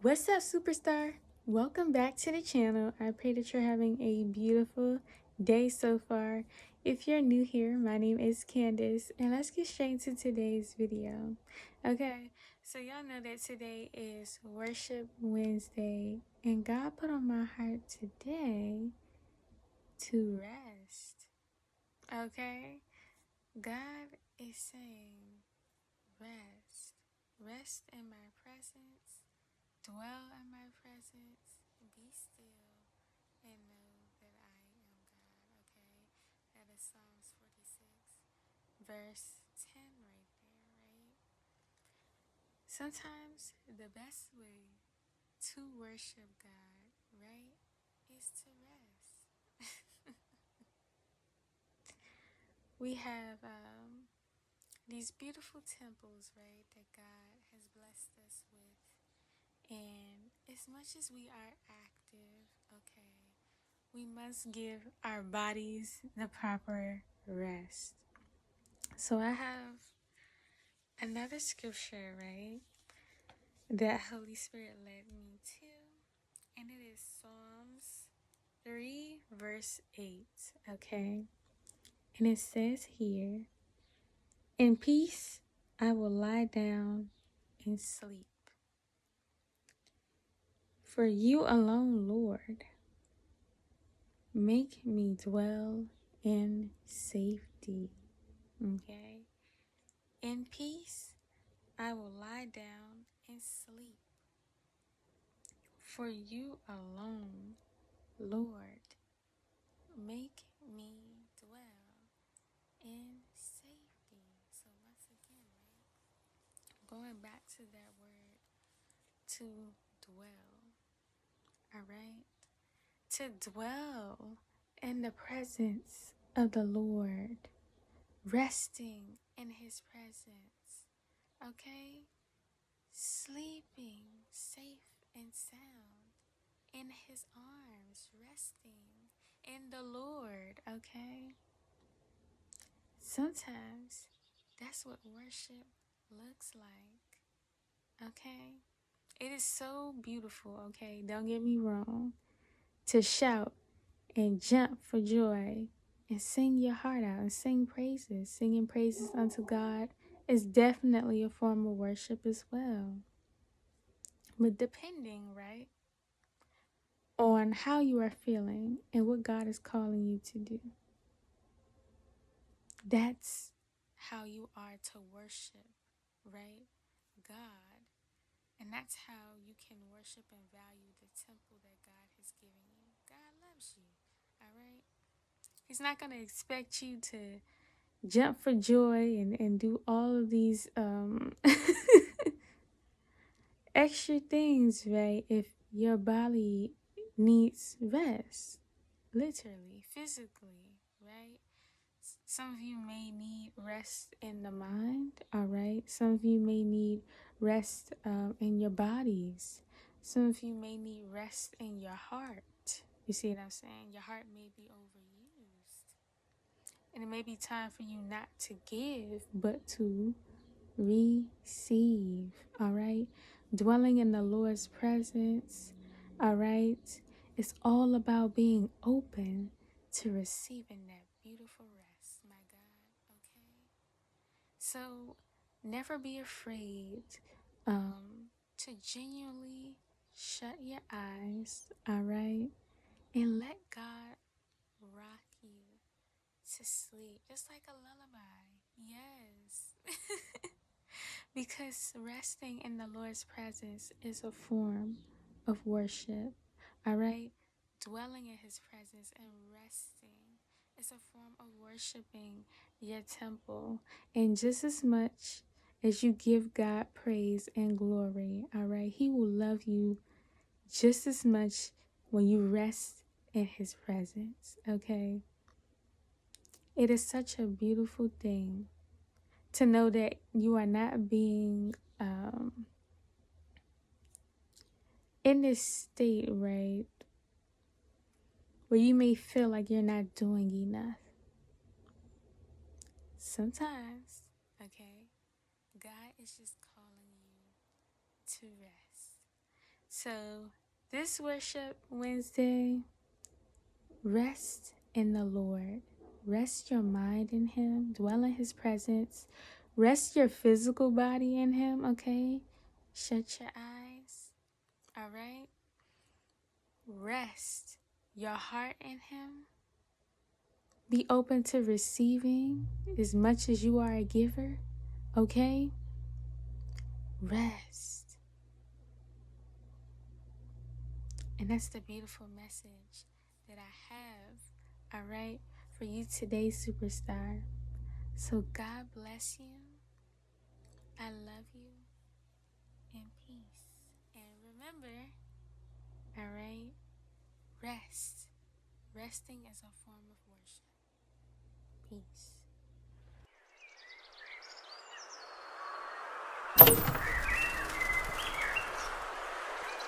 What's up, superstar? Welcome back to the channel. I pray that you're having a beautiful day so far. If you're new here, my name is Candace, and let's get straight into today's video. Okay, so y'all know that today is Worship Wednesday, and God put on my heart today to rest. Okay, God is saying, rest. Rest in my presence. Dwell in my presence, be still, and know that I am God, okay? That is Psalms 46, verse 10 right there, right? Sometimes the best way to worship God, right, is to rest. We have these beautiful temples, right, that God has blessed us with. And as much as we are active, okay, we must give our bodies the proper rest. So I have another scripture, right, that Holy Spirit led me to, and it is Psalms 3, verse 8, okay? And it says here, "In peace I will lie down and sleep. For you alone, Lord, make me dwell in safety." Okay? In peace I will lie down and sleep. For you alone, Lord, make me dwell in safety. So once again, right, going back to that word, to dwell, all right? To dwell in the presence of the Lord, resting in his presence, okay? Sleeping safe and sound in his arms, resting in the Lord, okay? Sometimes that's what worship looks like, okay? It is so beautiful, okay? Don't get me wrong. To shout and jump for joy and sing your heart out and sing praises, singing praises unto God is definitely a form of worship as well. But depending, right, on how you are feeling and what God is calling you to do, that's how you are to worship, right, God. And that's how you can worship and value the temple that God has given you. God loves you, all right? He's not going to expect you to jump for joy and do all of these extra things, right, if your body needs rest, literally, physically, right? Some of you may need rest in the mind, all right? Some of you may need rest in your bodies. Some of you may need rest in your heart. You see what I'm saying? Your heart may be overused. And it may be time for you not to give, but to receive, all right? Dwelling in the Lord's presence, all right? It's all about being open to receiving that beautiful rest, my God, okay? So never be afraid to genuinely shut your eyes, all right? And let God rock you to sleep, just like a lullaby. Yes. Because resting in the Lord's presence is a form of worship, all right? Dwelling in his presence and resting is a form of worshiping your temple. And just as much as you give God praise and glory, all right, he will love you just as much when you rest in his presence, okay? It is such a beautiful thing to know that you are not being in this state, right, where you may feel like you're not doing enough. Sometimes, okay, God is just calling you to rest. So, this Worship Wednesday, rest in the Lord. Rest your mind in Him. Dwell in His presence. Rest your physical body in Him, okay? Shut your eyes, all right? Rest your heart in Him. Be open to receiving as much as you are a giver, okay? Rest. And that's the beautiful message that I have, all right, for you today, superstar. So God bless you. I love you. And peace. And remember, all right, rest. Resting is a form of worship. Peace.